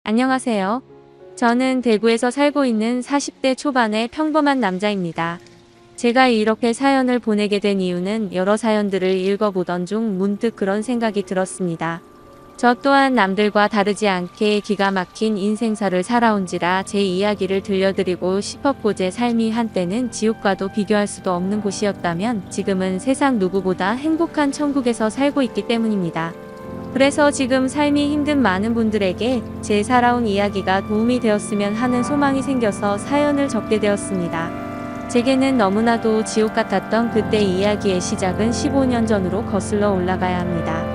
안녕하세요. 저는 대구에서 살고 있는 40대 초반의 평범한 남자입니다. 제가 이렇게 사연을 보내게 된 이유는 여러 사연들을 읽어보던 중 문득 그런 생각이 들었습니다. 저 또한 남들과 다르지 않게 기가 막힌 인생사를 살아온지라 제 이야기를 들려드리고 싶었고, 제 삶이 한때는 지옥과도 비교할 수도 없는 곳이었다면 지금은 세상 누구보다 행복한 천국에서 살고 있기 때문입니다. 그래서 지금 삶이 힘든 많은 분들에게 제 살아온 이야기가 도움이 되었으면 하는 소망이 생겨서 사연을 적게 되었습니다. 제게는 너무나도 지옥 같았던 그때 이야기의 시작은 15년 전으로 거슬러 올라가야 합니다.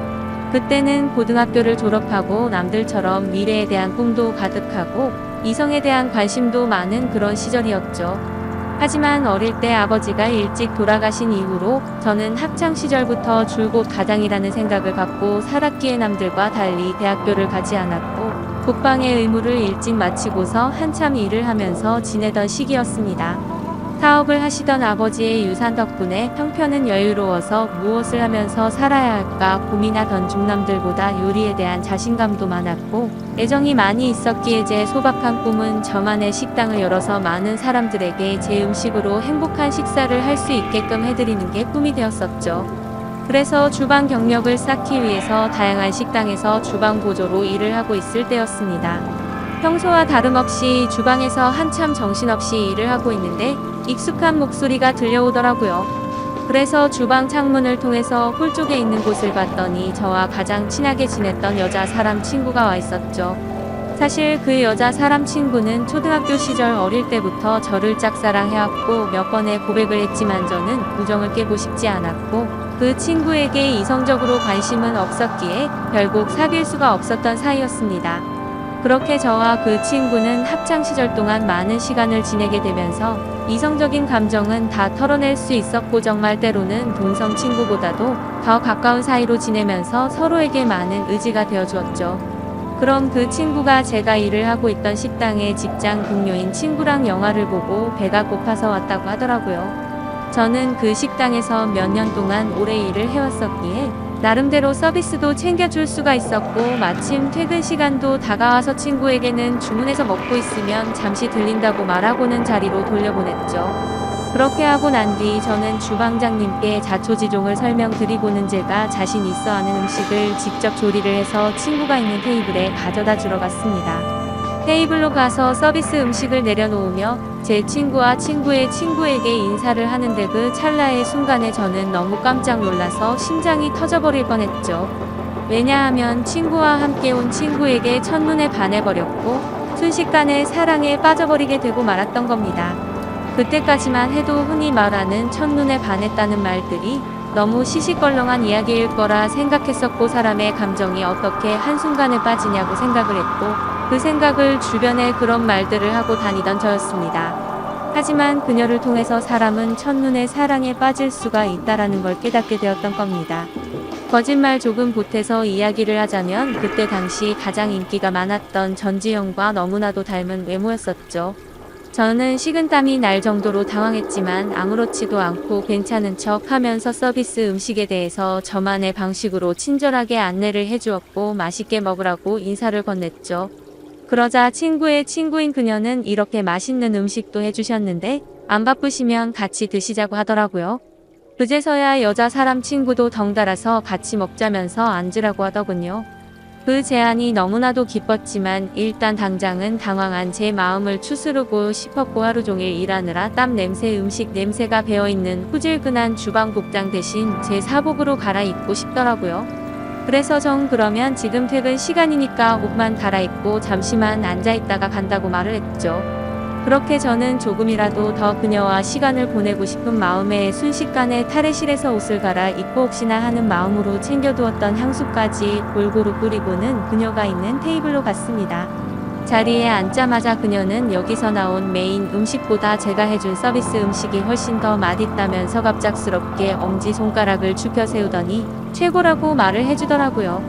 그때는 고등학교를 졸업하고 남들처럼 미래에 대한 꿈도 가득하고 이성에 대한 관심도 많은 그런 시절이었죠. 하지만 어릴 때 아버지가 일찍 돌아가신 이후로 저는 학창시절부터 줄곧 가장이라는 생각을 갖고 살았기에 남들과 달리 대학교를 가지 않았고 국방의 의무를 일찍 마치고서 한참 일을 하면서 지내던 시기였습니다. 사업을 하시던 아버지의 유산 덕분에 형편은 여유로워서 무엇을 하면서 살아야 할까 고민하던 중 남들보다 요리에 대한 자신감도 많았고 애정이 많이 있었기에 제 소박한 꿈은 저만의 식당을 열어서 많은 사람들에게 제 음식으로 행복한 식사를 할 수 있게끔 해드리는 게 꿈이 되었었죠. 그래서 주방 경력을 쌓기 위해서 다양한 식당에서 주방 보조로 일을 하고 있을 때였습니다. 평소와 다름없이 주방에서 한참 정신없이 일을 하고 있는데 익숙한 목소리가 들려오더라고요. 그래서 주방 창문을 통해서 홀 쪽에 있는 곳을 봤더니 저와 가장 친하게 지냈던 여자 사람 친구가 와 있었죠. 사실 그 여자 사람 친구는 초등학교 시절 어릴 때부터 저를 짝사랑해왔고 몇 번의 고백을 했지만 저는 우정을 깨고 싶지 않았고 그 친구에게 이성적으로 관심은 없었기에 결국 사귈 수가 없었던 사이였습니다. 그렇게 저와 그 친구는 학창시절 동안 많은 시간을 지내게 되면서 이성적인 감정은 다 털어낼 수 있었고 정말 때로는 동성 친구보다도 더 가까운 사이로 지내면서 서로에게 많은 의지가 되어주었죠. 그럼 그 친구가 제가 일을 하고 있던 식당의 직장 동료인 친구랑 영화를 보고 배가 고파서 왔다고 하더라고요. 저는 그 식당에서 몇 년 동안 오래 일을 해왔었기에 나름대로 서비스도 챙겨줄 수가 있었고 마침 퇴근 시간도 다가와서 친구에게는 주문해서 먹고 있으면 잠시 들린다고 말하고는 자리로 돌려보냈죠. 그렇게 하고 난 뒤 저는 주방장님께 자초지종을 설명드리고는 제가 자신 있어 하는 음식을 직접 조리를 해서 친구가 있는 테이블에 가져다 주러 갔습니다. 테이블로 가서 서비스 음식을 내려놓으며 제 친구와 친구의 친구에게 인사를 하는데 그 찰나의 순간에 저는 너무 깜짝 놀라서 심장이 터져버릴 뻔했죠. 왜냐하면 친구와 함께 온 친구에게 첫눈에 반해버렸고 순식간에 사랑에 빠져버리게 되고 말았던 겁니다. 그때까지만 해도 흔히 말하는 첫눈에 반했다는 말들이 너무 시시껄렁한 이야기일 거라 생각했었고 사람의 감정이 어떻게 한순간에 빠지냐고 생각을 했고 그 생각을 주변에 그런 말들을 하고 다니던 저였습니다. 하지만 그녀를 통해서 사람은 첫눈에 사랑에 빠질 수가 있다라는 걸 깨닫게 되었던 겁니다. 거짓말 조금 보태서 이야기를 하자면 그때 당시 가장 인기가 많았던 전지현과 너무나도 닮은 외모였었죠. 저는 식은땀이 날 정도로 당황했지만 아무렇지도 않고 괜찮은 척 하면서 서비스 음식에 대해서 저만의 방식으로 친절하게 안내를 해주었고 맛있게 먹으라고 인사를 건넸죠. 그러자 친구의 친구인 그녀는 이렇게 맛있는 음식도 해주셨는데 안 바쁘시면 같이 드시자고 하더라고요. 그제서야 여자 사람 친구도 덩달아서 같이 먹자면서 앉으라고 하더군요. 그 제안이 너무나도 기뻤지만 일단 당장은 당황한 제 마음을 추스르고 싶었고 하루 종일 일하느라 땀 냄새 음식 냄새가 배어있는 후질근한 주방 복장 대신 제 사복으로 갈아입고 싶더라고요. 그래서 전 그러면 지금 퇴근 시간이니까 옷만 갈아입고 잠시만 앉아있다가 간다고 말을 했죠. 그렇게 저는 조금이라도 더 그녀와 시간을 보내고 싶은 마음에 순식간에 탈의실에서 옷을 갈아입고 혹시나 하는 마음으로 챙겨두었던 향수까지 골고루 뿌리고는 그녀가 있는 테이블로 갔습니다. 자리에 앉자마자 그녀는 여기서 나온 메인 음식보다 제가 해준 서비스 음식이 훨씬 더 맛있다면서 갑작스럽게 엄지손가락을 축혀 세우더니 최고라고 말을 해주더라고요.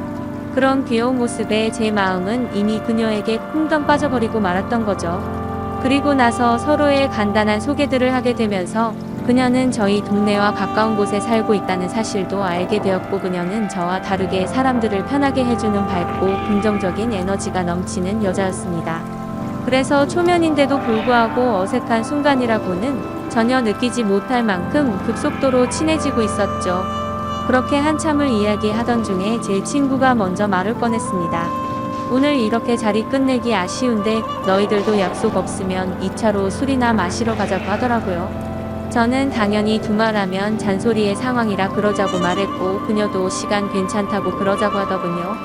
그런 귀여운 모습에 제 마음은 이미 그녀에게 쿵덩 빠져버리고 말았던 거죠. 그리고 나서 서로의 간단한 소개들을 하게 되면서 그녀는 저희 동네와 가까운 곳에 살고 있다는 사실도 알게 되었고 그녀는 저와 다르게 사람들을 편하게 해주는 밝고 긍정적인 에너지가 넘치는 여자였습니다. 그래서 초면인데도 불구하고 어색한 순간이라고는 전혀 느끼지 못할 만큼 급속도로 친해지고 있었죠. 그렇게 한참을 이야기하던 중에 제 친구가 먼저 말을 꺼냈습니다. 오늘 이렇게 자리 끝내기 아쉬운데 너희들도 약속 없으면 2차로 술이나 마시러 가자고 하더라고요. 저는 당연히 두말하면 잔소리의 상황이라 그러자고 말했고 그녀도 시간 괜찮다고 그러자고 하더군요.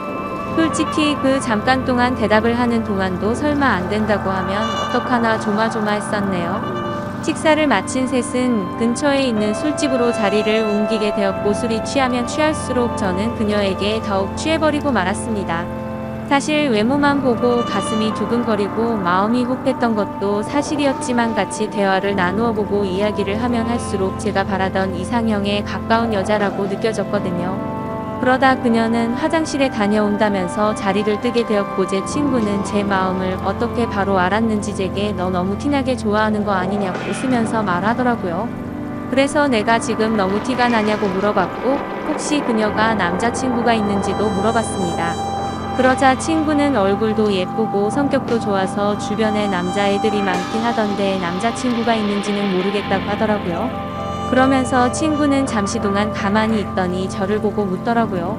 솔직히 그 잠깐 동안 대답을 하는 동안도 설마 안 된다고 하면 어떡하나 조마조마했었네요. 식사를 마친 셋은 근처에 있는 술집으로 자리를 옮기게 되었고 술이 취하면 취할수록 저는 그녀에게 더욱 취해버리고 말았습니다. 사실 외모만 보고 가슴이 두근거리고 마음이 혹했던 것도 사실이었지만 같이 대화를 나누어 보고 이야기를 하면 할수록 제가 바라던 이상형에 가까운 여자라고 느껴졌거든요. 그러다 그녀는 화장실에 다녀온다면서 자리를 뜨게 되었고 제 친구는 제 마음을 어떻게 바로 알았는지 제게 너 너무 티나게 좋아하는 거 아니냐고 웃으면서 말하더라고요. 그래서 내가 지금 너무 티가 나냐고 물어봤고 혹시 그녀가 남자친구가 있는지도 물어봤습니다. 그러자 친구는 얼굴도 예쁘고 성격도 좋아서 주변에 남자애들이 많긴 하던데 남자친구가 있는지는 모르겠다고 하더라고요. 그러면서 친구는 잠시 동안 가만히 있더니 저를 보고 묻더라고요.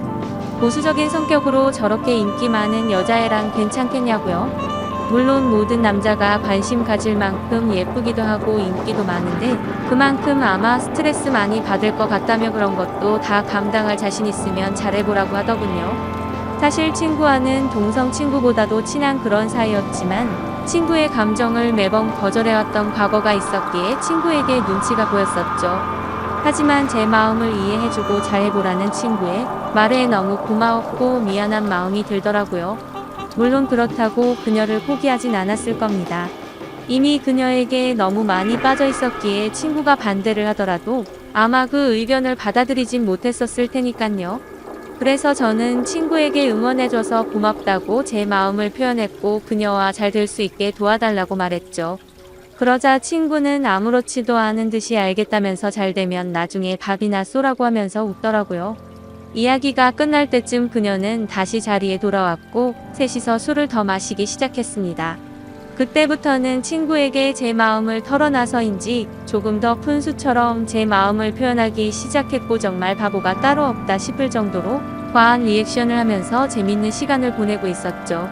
보수적인 성격으로 저렇게 인기 많은 여자애랑 괜찮겠냐고요? 물론 모든 남자가 관심 가질 만큼 예쁘기도 하고 인기도 많은데 그만큼 아마 스트레스 많이 받을 것 같다며 그런 것도 다 감당할 자신 있으면 잘해보라고 하더군요. 사실 친구와는 동성 친구보다도 친한 그런 사이였지만 친구의 감정을 매번 거절해왔던 과거가 있었기에 친구에게 눈치가 보였었죠. 하지만 제 마음을 이해해주고 잘해보라는 친구의 말에 너무 고마웠고 미안한 마음이 들더라고요. 물론 그렇다고 그녀를 포기하진 않았을 겁니다. 이미 그녀에게 너무 많이 빠져 있었기에 친구가 반대를 하더라도 아마 그 의견을 받아들이진 못했었을 테니깐요. 그래서 저는 친구에게 응원해줘서 고맙다고 제 마음을 표현했고 그녀와 잘 될 수 있게 도와달라고 말했죠. 그러자 친구는 아무렇지도 않은 듯이 알겠다면서 잘 되면 나중에 밥이나 쏘라고 하면서 웃더라고요. 이야기가 끝날 때쯤 그녀는 다시 자리에 돌아왔고 셋이서 술을 더 마시기 시작했습니다. 그때부터는 친구에게 제 마음을 털어놔서인지 조금 더 푼수처럼 제 마음을 표현하기 시작했고 정말 바보가 따로 없다 싶을 정도로 과한 리액션을 하면서 재밌는 시간을 보내고 있었죠.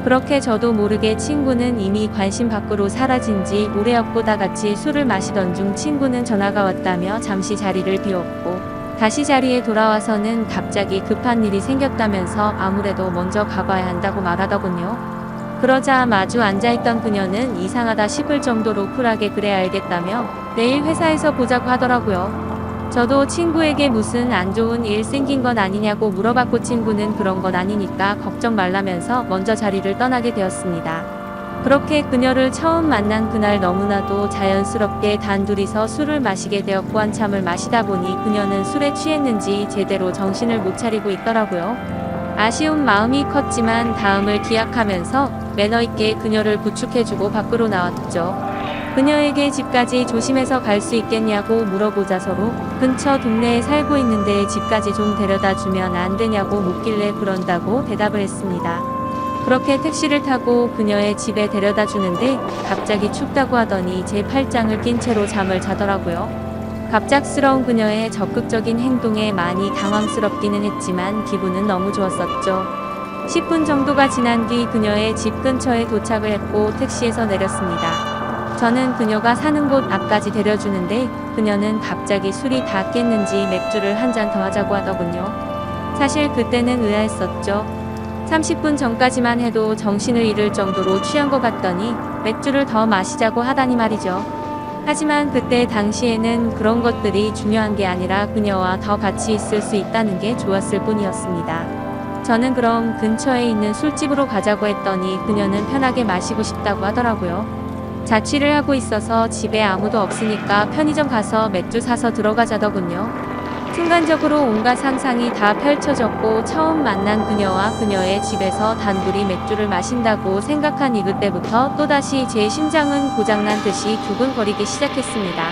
그렇게 저도 모르게 친구는 이미 관심 밖으로 사라진 지 오래였고 다 같이 술을 마시던 중 친구는 전화가 왔다며 잠시 자리를 비웠고 다시 자리에 돌아와서는 갑자기 급한 일이 생겼다면서 아무래도 먼저 가봐야 한다고 말하더군요. 그러자 마주 앉아있던 그녀는 이상하다 싶을 정도로 쿨하게 그래 알겠다며 내일 회사에서 보자고 하더라고요. 저도 친구에게 무슨 안 좋은 일 생긴 건 아니냐고 물어봤고 친구는 그런 건 아니니까 걱정 말라면서 먼저 자리를 떠나게 되었습니다. 그렇게 그녀를 처음 만난 그날 너무나도 자연스럽게 단둘이서 술을 마시게 되었고 한참을 마시다 보니 그녀는 술에 취했는지 제대로 정신을 못 차리고 있더라고요. 아쉬운 마음이 컸지만 다음을 기약하면서 매너있게 그녀를 부축해주고 밖으로 나왔죠. 그녀에게 집까지 조심해서 갈 수 있겠냐고 물어보자 서로 근처 동네에 살고 있는데 집까지 좀 데려다 주면 안 되냐고 묻길래 그런다고 대답을 했습니다. 그렇게 택시를 타고 그녀의 집에 데려다 주는데 갑자기 춥다고 하더니 제 팔짱을 낀 채로 잠을 자더라고요. 갑작스러운 그녀의 적극적인 행동에 많이 당황스럽기는 했지만 기분은 너무 좋았었죠. 10분 정도가 지난 뒤 그녀의 집 근처에 도착을 했고 택시에서 내렸습니다. 저는 그녀가 사는 곳 앞까지 데려주는데 그녀는 갑자기 술이 다 깼는지 맥주를 한 잔 더 하자고 하더군요. 사실 그때는 의아했었죠. 30분 전까지만 해도 정신을 잃을 정도로 취한 것 같더니 맥주를 더 마시자고 하다니 말이죠. 하지만 그때 당시에는 그런 것들이 중요한 게 아니라 그녀와 더 같이 있을 수 있다는 게 좋았을 뿐이었습니다. 저는 그럼 근처에 있는 술집으로 가자고 했더니 그녀는 편하게 마시고 싶다고 하더라고요. 자취를 하고 있어서 집에 아무도 없으니까 편의점 가서 맥주 사서 들어가자더군요. 순간적으로 온갖 상상이 다 펼쳐졌고 처음 만난 그녀와 그녀의 집에서 단둘이 맥주를 마신다고 생각한 이 그때부터 또다시 제 심장은 고장난 듯이 두근거리기 시작했습니다.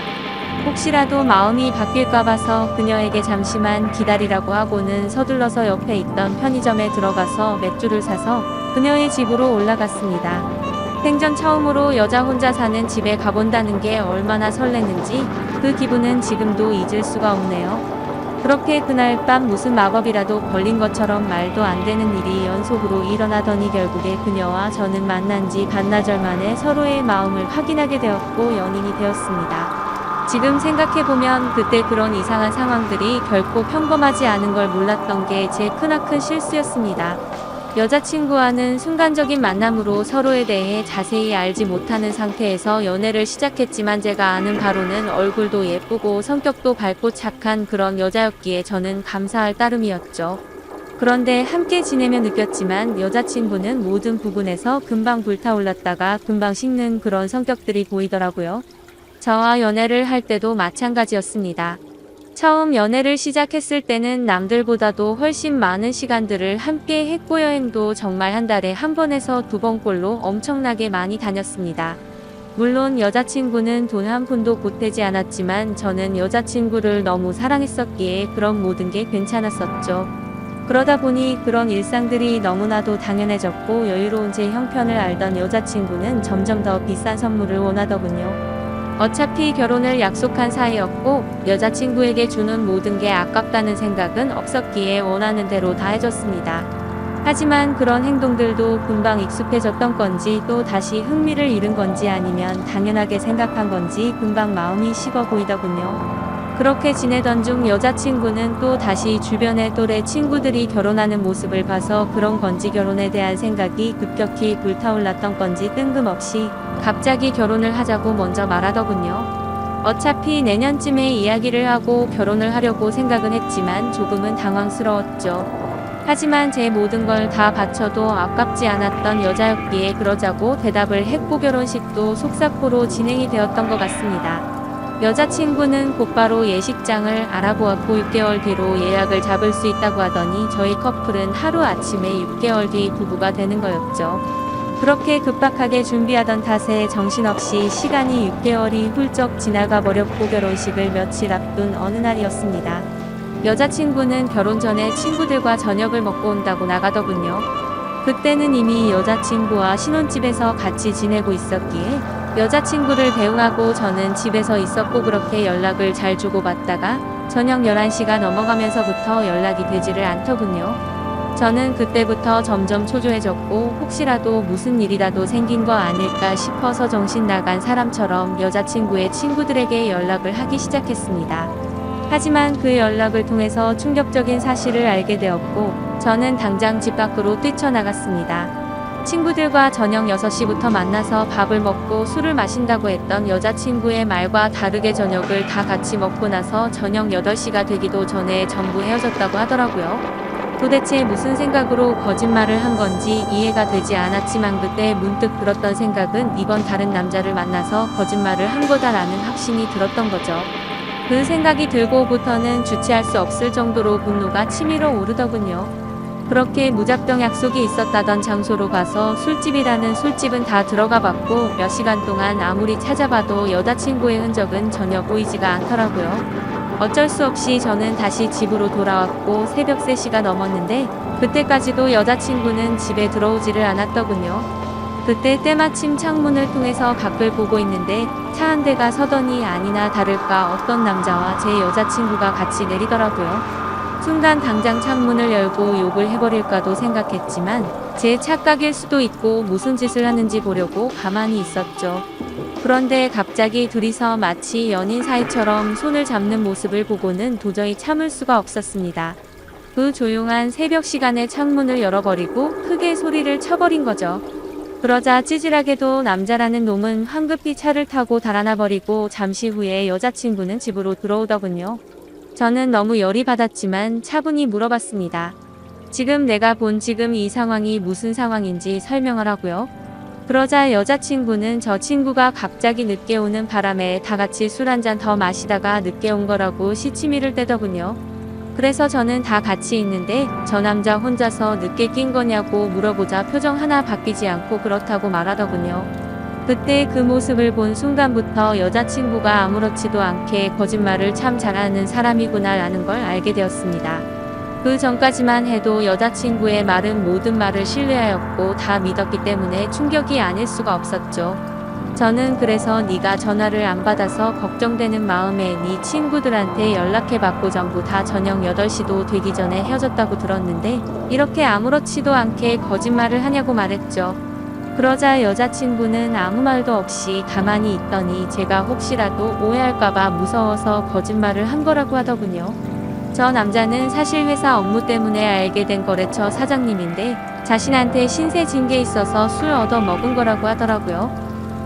혹시라도 마음이 바뀔까 봐서 그녀에게 잠시만 기다리라고 하고는 서둘러서 옆에 있던 편의점에 들어가서 맥주를 사서 그녀의 집으로 올라갔습니다. 생전 처음으로 여자 혼자 사는 집에 가본다는 게 얼마나 설레는지 그 기분은 지금도 잊을 수가 없네요. 그렇게 그날 밤 무슨 마법이라도 걸린 것처럼 말도 안 되는 일이 연속으로 일어나더니 결국에 그녀와 저는 만난 지 반나절 만에 서로의 마음을 확인하게 되었고 연인이 되었습니다. 지금 생각해보면 그때 그런 이상한 상황들이 결코 평범하지 않은 걸 몰랐던 게 제 크나큰 실수였습니다. 여자친구와는 순간적인 만남으로 서로에 대해 자세히 알지 못하는 상태에서 연애를 시작했지만 제가 아는 바로는 얼굴도 예쁘고 성격도 밝고 착한 그런 여자였기에 저는 감사할 따름이었죠. 그런데 함께 지내며 느꼈지만 여자친구는 모든 부분에서 금방 불타올랐다가 금방 식는 그런 성격들이 보이더라고요. 저와 연애를 할 때도 마찬가지였습니다. 처음 연애를 시작했을 때는 남들보다도 훨씬 많은 시간들을 함께 했고 여행도 정말 한 달에 한 번에서 두 번꼴로 엄청나게 많이 다녔습니다. 물론 여자친구는 돈 한 푼도 보태지 않았지만 저는 여자친구를 너무 사랑했었기에 그런 모든 게 괜찮았었죠. 그러다 보니 그런 일상들이 너무나도 당연해졌고 여유로운 제 형편을 알던 여자친구는 점점 더 비싼 선물을 원하더군요. 어차피 결혼을 약속한 사이였고 여자친구에게 주는 모든 게 아깝다는 생각은 없었기에 원하는 대로 다 해줬습니다. 하지만 그런 행동들도 금방 익숙해졌던 건지 또 다시 흥미를 잃은 건지 아니면 당연하게 생각한 건지 금방 마음이 식어 보이더군요. 그렇게 지내던 중 여자친구는 또 다시 주변의 또래 친구들이 결혼하는 모습을 봐서 그런 건지 결혼에 대한 생각이 급격히 불타올랐던 건지 뜬금없이 갑자기 결혼을 하자고 먼저 말하더군요. 어차피 내년쯤에 이야기를 하고 결혼을 하려고 생각은 했지만 조금은 당황스러웠죠. 하지만 제 모든 걸 다 바쳐도 아깝지 않았던 여자였기에 그러자고 대답을 했고 결혼식도 속사포로 진행이 되었던 것 같습니다. 여자친구는 곧바로 예식장을 알아보았고 6개월 뒤로 예약을 잡을 수 있다고 하더니 저희 커플은 하루아침에 6개월 뒤 부부가 되는 거였죠. 그렇게 급박하게 준비하던 탓에 정신없이 시간이 6개월이 훌쩍 지나가 버렸고 결혼식을 며칠 앞둔 어느 날이었습니다. 여자친구는 결혼 전에 친구들과 저녁을 먹고 온다고 나가더군요. 그때는 이미 여자친구와 신혼집에서 같이 지내고 있었기에 여자친구를 배웅하고 저는 집에서 있었고 그렇게 연락을 잘 주고받다가 저녁 11시가 넘어가면서부터 연락이 되지를 않더군요. 저는 그때부터 점점 초조해졌고 혹시라도 무슨 일이라도 생긴 거 아닐까 싶어서 정신 나간 사람처럼 여자친구의 친구들에게 연락을 하기 시작했습니다. 하지만 그 연락을 통해서 충격적인 사실을 알게 되었고 저는 당장 집 밖으로 뛰쳐나갔습니다. 친구들과 저녁 6시부터 만나서 밥을 먹고 술을 마신다고 했던 여자친구의 말과 다르게 저녁을 다 같이 먹고 나서 저녁 8시가 되기도 전에 전부 헤어졌다고 하더라고요. 도대체 무슨 생각으로 거짓말을 한 건지 이해가 되지 않았지만 그때 문득 들었던 생각은 이번 다른 남자를 만나서 거짓말을 한 거다라는 확신이 들었던 거죠. 그 생각이 들고부터는 주체할 수 없을 정도로 분노가 치밀어 오르더군요. 그렇게 무작정 약속이 있었다던 장소로 가서 술집이라는 술집은 다 들어가 봤고 몇 시간 동안 아무리 찾아봐도 여자친구의 흔적은 전혀 보이지가 않더라고요. 어쩔 수 없이 저는 다시 집으로 돌아왔고 새벽 3시가 넘었는데 그때까지도 여자친구는 집에 들어오지를 않았더군요. 그때 때마침 창문을 통해서 밖을 보고 있는데 차 한 대가 서더니 아니나 다를까 어떤 남자와 제 여자친구가 같이 내리더라고요. 순간 당장 창문을 열고 욕을 해버릴까도 생각했지만 제 착각일 수도 있고 무슨 짓을 하는지 보려고 가만히 있었죠. 그런데 갑자기 둘이서 마치 연인 사이처럼 손을 잡는 모습을 보고는 도저히 참을 수가 없었습니다. 그 조용한 새벽 시간에 창문을 열어버리고 크게 소리를 쳐버린 거죠. 그러자 찌질하게도 남자라는 놈은 황급히 차를 타고 달아나 버리고 잠시 후에 여자친구는 집으로 들어오더군요. 저는 너무 열이 받았지만 차분히 물어봤습니다. 지금 내가 본 지금 이 상황이 무슨 상황인지 설명하라고요. 그러자 여자친구는 저 친구가 갑자기 늦게 오는 바람에 다 같이 술 한 잔 더 마시다가 늦게 온 거라고 시치미를 떼더군요. 그래서 저는 다 같이 있는데 저 남자 혼자서 늦게 낀 거냐고 물어보자 표정 하나 바뀌지 않고 그렇다고 말하더군요. 그때 그 모습을 본 순간부터 여자친구가 아무렇지도 않게 거짓말을 참 잘하는 사람이구나 라는 걸 알게 되었습니다. 그 전까지만 해도 여자친구의 말은 모든 말을 신뢰하였고 다 믿었기 때문에 충격이 아닐 수가 없었죠. 저는 그래서 네가 전화를 안 받아서 걱정되는 마음에 네 친구들한테 연락해봤고 전부 다 저녁 8시도 되기 전에 헤어졌다고 들었는데 이렇게 아무렇지도 않게 거짓말을 하냐고 말했죠. 그러자 여자친구는 아무 말도 없이 가만히 있더니 제가 혹시라도 오해할까봐 무서워서 거짓말을 한 거라고 하더군요. 저 남자는 사실 회사 업무 때문에 알게 된 거래처 사장님인데 자신한테 신세 진 게 있어서 술 얻어 먹은 거라고 하더라고요.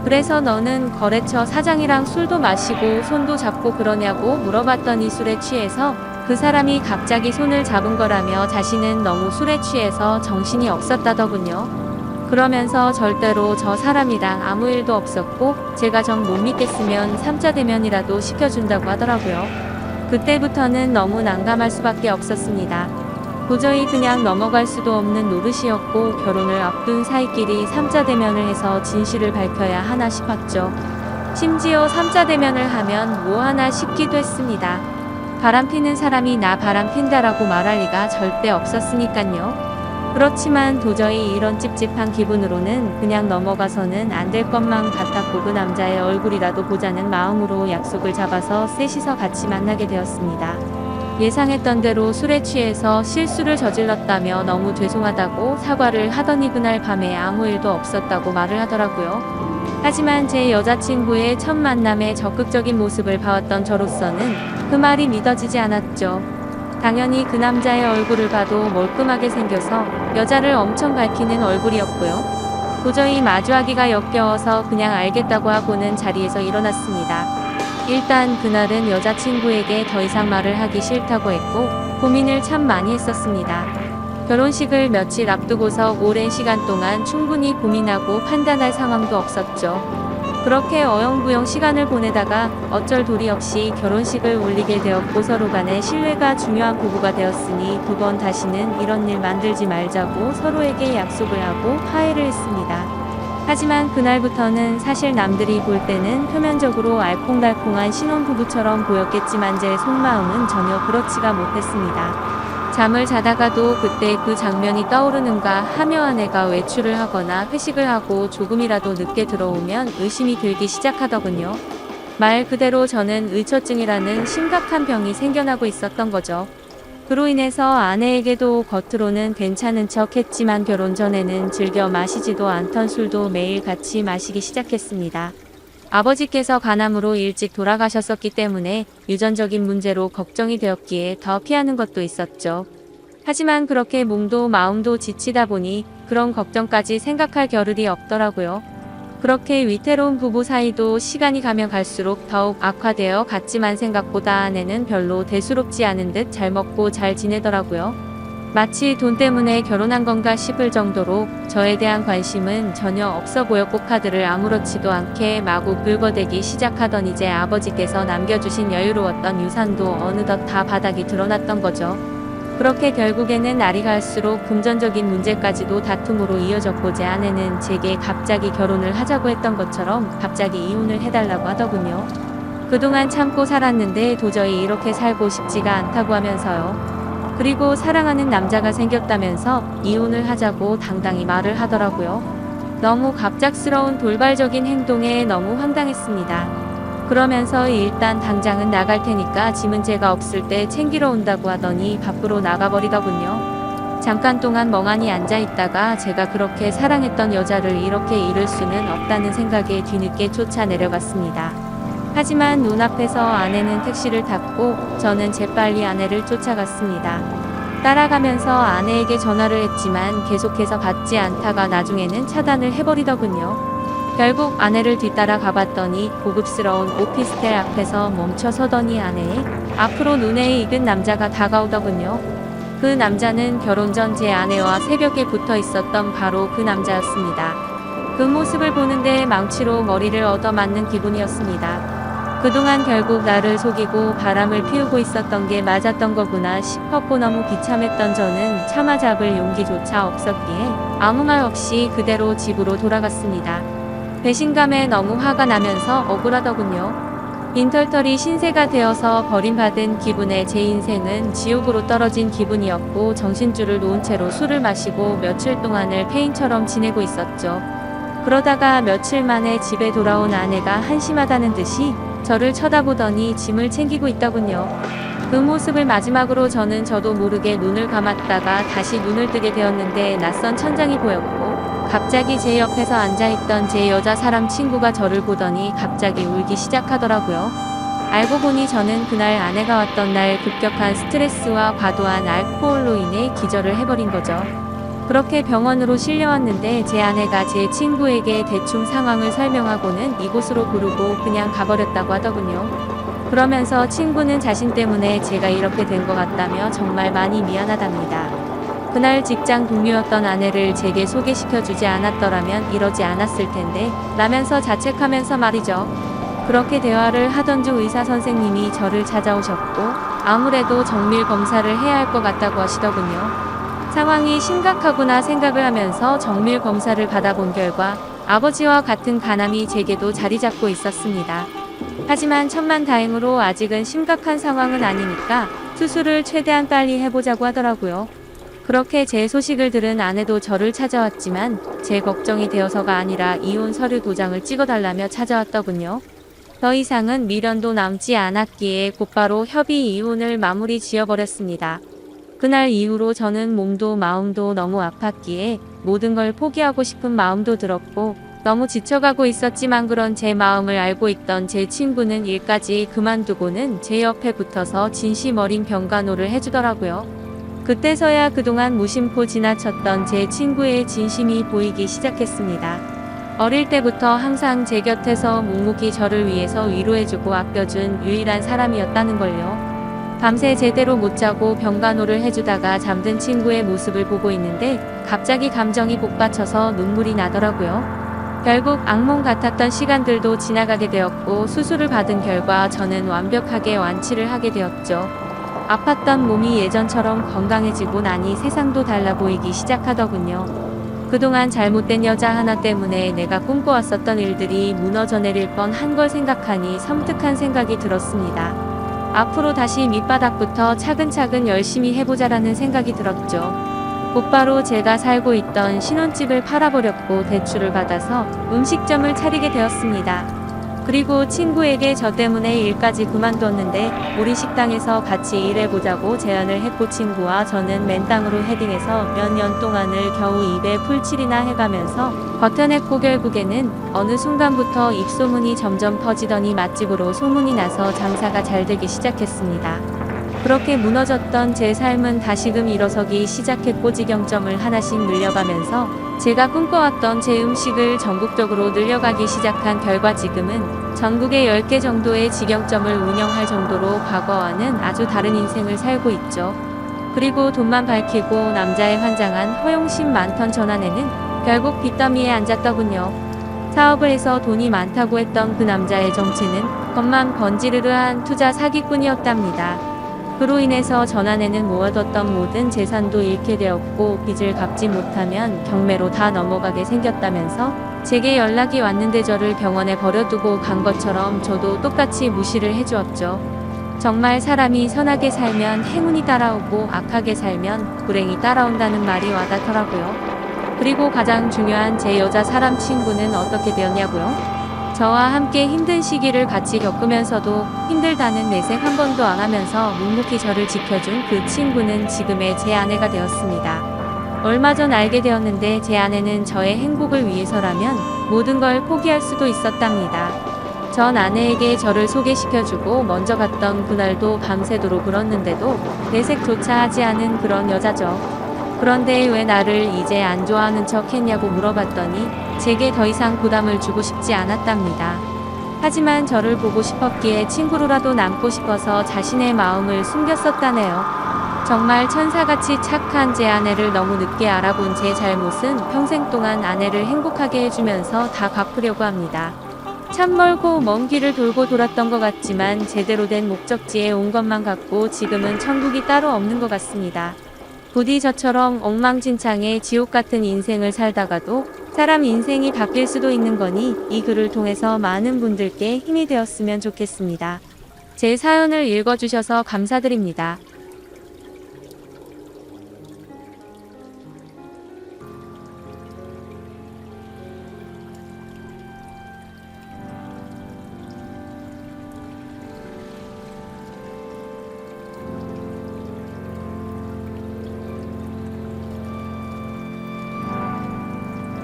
그래서 너는 거래처 사장이랑 술도 마시고 손도 잡고 그러냐고 물어봤더니 술에 취해서 그 사람이 갑자기 손을 잡은 거라며 자신은 너무 술에 취해서 정신이 없었다더군요. 그러면서 절대로 저 사람이랑 아무 일도 없었고 제가 정 못 믿겠으면 3자 대면이라도 시켜준다고 하더라고요. 그때부터는 너무 난감할 수밖에 없었습니다. 도저히 그냥 넘어갈 수도 없는 노릇이었고 결혼을 앞둔 사이끼리 3자 대면을 해서 진실을 밝혀야 하나 싶었죠. 심지어 3자 대면을 하면 뭐 하나 싶기도 했습니다. 바람피는 사람이 나 바람핀다라고 말할 리가 절대 없었으니깐요. 그렇지만 도저히 이런 찝찝한 기분으로는 그냥 넘어가서는 안 될 것만 같았고 그 남자의 얼굴이라도 보자는 마음으로 약속을 잡아서 셋이서 같이 만나게 되었습니다. 예상했던 대로 술에 취해서 실수를 저질렀다며 너무 죄송하다고 사과를 하더니 그날 밤에 아무 일도 없었다고 말을 하더라고요. 하지만 제 여자친구의 첫 만남에 적극적인 모습을 봐왔던 저로서는 그 말이 믿어지지 않았죠. 당연히 그 남자의 얼굴을 봐도 멀끔하게 생겨서 여자를 엄청 밝히는 얼굴이었고요. 도저히 마주하기가 역겨워서 그냥 알겠다고 하고는 자리에서 일어났습니다. 일단 그날은 여자친구에게 더 이상 말을 하기 싫다고 했고 고민을 참 많이 했었습니다. 결혼식을 며칠 앞두고서 오랜 시간 동안 충분히 고민하고 판단할 상황도 없었죠. 그렇게 어영부영 시간을 보내다가 어쩔 도리 없이 결혼식을 올리게 되었고 서로 간에 신뢰가 중요한 부부가 되었으니 두 번 다시는 이런 일 만들지 말자고 서로에게 약속을 하고 화해를 했습니다. 하지만 그날부터는 사실 남들이 볼 때는 표면적으로 알콩달콩한 신혼부부처럼 보였겠지만 제 속마음은 전혀 그렇지가 못했습니다. 잠을 자다가도 그때 그 장면이 떠오르는가 하며 아내가 외출을 하거나 회식을 하고 조금이라도 늦게 들어오면 의심이 들기 시작하더군요. 말 그대로 저는 의처증이라는 심각한 병이 생겨나고 있었던 거죠. 그로 인해서 아내에게도 겉으로는 괜찮은 척 했지만 결혼 전에는 즐겨 마시지도 않던 술도 매일 같이 마시기 시작했습니다. 아버지께서 간암으로 일찍 돌아가셨었기 때문에 유전적인 문제로 걱정이 되었기에 더 피하는 것도 있었죠. 하지만 그렇게 몸도 마음도 지치다 보니 그런 걱정까지 생각할 겨를이 없더라고요. 그렇게 위태로운 부부 사이도 시간이 가면 갈수록 더욱 악화되어 갔지만 생각보다 아내는 별로 대수롭지 않은 듯 잘 먹고 잘 지내더라고요. 마치 돈 때문에 결혼한 건가 싶을 정도로 저에 대한 관심은 전혀 없어 보였고 카드를 아무렇지도 않게 마구 긁어대기 시작하던 이제 아버지께서 남겨주신 여유로웠던 유산도 어느덧 다 바닥이 드러났던 거죠. 그렇게 결국에는 날이 갈수록 금전적인 문제까지도 다툼으로 이어졌고 제 아내는 제게 갑자기 결혼을 하자고 했던 것처럼 갑자기 이혼을 해달라고 하더군요. 그동안 참고 살았는데 도저히 이렇게 살고 싶지가 않다고 하면서요. 그리고 사랑하는 남자가 생겼다면서 이혼을 하자고 당당히 말을 하더라고요. 너무 갑작스러운 돌발적인 행동에 너무 황당했습니다. 그러면서 일단 당장은 나갈 테니까 짐은 제가 없을 때 챙기러 온다고 하더니 밖으로 나가버리더군요. 잠깐 동안 멍하니 앉아 있다가 제가 그렇게 사랑했던 여자를 이렇게 잃을 수는 없다는 생각에 뒤늦게 쫓아 내려갔습니다. 하지만 눈앞에서 아내는 택시를 탔고 저는 재빨리 아내를 쫓아갔습니다. 따라가면서 아내에게 전화를 했지만 계속해서 받지 않다가 나중에는 차단을 해버리더군요. 결국 아내를 뒤따라 가봤더니 고급스러운 오피스텔 앞에서 멈춰 서더니 아내의 앞으로 눈에 익은 남자가 다가오더군요. 그 남자는 결혼 전 제 아내와 새벽에 붙어 있었던 바로 그 남자였습니다. 그 모습을 보는데 망치로 머리를 얻어맞는 기분이었습니다. 그동안 결국 나를 속이고 바람을 피우고 있었던 게 맞았던 거구나 싶었고 너무 비참했던 저는 참아 잡을 용기조차 없었기에 아무 말 없이 그대로 집으로 돌아갔습니다. 배신감에 너무 화가 나면서 억울하더군요. 빈털털이 신세가 되어서 버림받은 기분에 제 인생은 지옥으로 떨어진 기분이었고 정신줄을 놓은 채로 술을 마시고 며칠 동안을 폐인처럼 지내고 있었죠. 그러다가 며칠 만에 집에 돌아온 아내가 한심하다는 듯이 저를 쳐다보더니 짐을 챙기고 있더군요. 그 모습을 마지막으로 저도 모르게 눈을 감았다가 다시 눈을 뜨게 되었는데 낯선 천장이 보였고 갑자기 제 옆에서 앉아있던 제 여자 사람 친구가 저를 보더니 갑자기 울기 시작하더라고요. 알고 보니 저는 그날 아내가 왔던 날 급격한 스트레스와 과도한 알코올로 인해 기절을 해버린 거죠. 그렇게 병원으로 실려왔는데 제 아내가 제 친구에게 대충 상황을 설명하고는 이곳으로 부르고 그냥 가버렸다고 하더군요. 그러면서 친구는 자신 때문에 제가 이렇게 된 것 같다며 정말 많이 미안하답니다. 그날 직장 동료였던 아내를 제게 소개시켜주지 않았더라면 이러지 않았을 텐데 라면서 자책하면서 말이죠. 그렇게 대화를 하던 중 의사 선생님이 저를 찾아오셨고 아무래도 정밀 검사를 해야 할 것 같다고 하시더군요. 상황이 심각하구나 생각을 하면서 정밀 검사를 받아본 결과 아버지와 같은 간암이 제게도 자리 잡고 있었습니다. 하지만 천만다행으로 아직은 심각한 상황은 아니니까 수술을 최대한 빨리 해보자고 하더라고요. 그렇게 제 소식을 들은 아내도 저를 찾아왔지만 제 걱정이 되어서가 아니라 이혼 서류 도장을 찍어달라며 찾아왔더군요. 더 이상은 미련도 남지 않았기에 곧바로 협의 이혼을 마무리 지어버렸습니다. 그날 이후로 저는 몸도 마음도 너무 아팠기에 모든 걸 포기하고 싶은 마음도 들었고 너무 지쳐가고 있었지만 그런 제 마음을 알고 있던 제 친구는 일까지 그만두고는 제 옆에 붙어서 진심 어린 병간호를 해주더라고요. 그때서야 그동안 무심코 지나쳤던 제 친구의 진심이 보이기 시작했습니다. 어릴 때부터 항상 제 곁에서 묵묵히 저를 위해서 위로해주고 아껴준 유일한 사람이었다는 걸요. 밤새 제대로 못 자고 병간호를 해주다가 잠든 친구의 모습을 보고 있는데 갑자기 감정이 복받쳐서 눈물이 나더라고요. 결국 악몽 같았던 시간들도 지나가게 되었고 수술을 받은 결과 저는 완벽하게 완치를 하게 되었죠. 아팠던 몸이 예전처럼 건강해지고 나니 세상도 달라 보이기 시작하더군요. 그동안 잘못된 여자 하나 때문에 내가 꿈꿔왔었던 일들이 무너져 내릴 뻔한 걸 생각하니 섬뜩한 생각이 들었습니다. 앞으로 다시 밑바닥부터 차근차근 열심히 해보자라는 생각이 들었죠. 곧바로 제가 살고 있던 신혼집을 팔아버렸고 대출을 받아서 음식점을 차리게 되었습니다. 그리고 친구에게 저 때문에 일까지 그만뒀는데 우리 식당에서 같이 일해보자고 제안을 했고 친구와 저는 맨땅으로 헤딩해서 몇 년 동안을 겨우 입에 풀칠이나 해가면서 버텨냈고 결국에는 어느 순간부터 입소문이 점점 퍼지더니 맛집으로 소문이 나서 장사가 잘 되기 시작했습니다. 그렇게 무너졌던 제 삶은 다시금 일어서기 시작했고 직영점을 하나씩 늘려가면서 제가 꿈꿔왔던 제 음식을 전국적으로 늘려가기 시작한 결과 지금은 전국에 10개 정도의 직영점을 운영할 정도로 과거와는 아주 다른 인생을 살고 있죠. 그리고 돈만 밝히고 남자의 환장한 허용심 많던 전 아내는 결국 빚더미에 앉았더군요. 사업을 해서 돈이 많다고 했던 그 남자의 정체는 겉만 번지르르한 투자 사기꾼이었답니다. 그로 인해서 전 아내는 모아뒀던 모든 재산도 잃게 되었고 빚을 갚지 못하면 경매로 다 넘어가게 생겼다면서 제게 연락이 왔는데 저를 병원에 버려두고 간 것처럼 저도 똑같이 무시를 해주었죠. 정말 사람이 선하게 살면 행운이 따라오고 악하게 살면 불행이 따라온다는 말이 와닿더라고요. 그리고 가장 중요한 제 여자 사람 친구는 어떻게 되었냐고요? 저와 함께 힘든 시기를 같이 겪으면서도 힘들다는 내색 한 번도 안 하면서 묵묵히 저를 지켜준 그 친구는 지금의 제 아내가 되었습니다. 얼마 전 알게 되었는데 제 아내는 저의 행복을 위해서라면 모든 걸 포기할 수도 있었답니다. 전 아내에게 저를 소개시켜주고 먼저 갔던 그날도 밤새도록 울었는데도 내색조차 하지 않은 그런 여자죠. 그런데 왜 나를 이제 안 좋아하는 척 했냐고 물어봤더니 제게 더 이상 부담을 주고 싶지 않았답니다. 하지만 저를 보고 싶었기에 친구로라도 남고 싶어서 자신의 마음을 숨겼었다네요. 정말 천사같이 착한 제 아내를 너무 늦게 알아본 제 잘못은 평생 동안 아내를 행복하게 해주면서 다 갚으려고 합니다. 참 멀고 먼 길을 돌고 돌았던 것 같지만 제대로 된 목적지에 온 것만 같고 지금은 천국이 따로 없는 것 같습니다. 부디 저처럼 엉망진창의 지옥 같은 인생을 살다가도 사람 인생이 바뀔 수도 있는 거니 이 글을 통해서 많은 분들께 힘이 되었으면 좋겠습니다. 제 사연을 읽어주셔서 감사드립니다.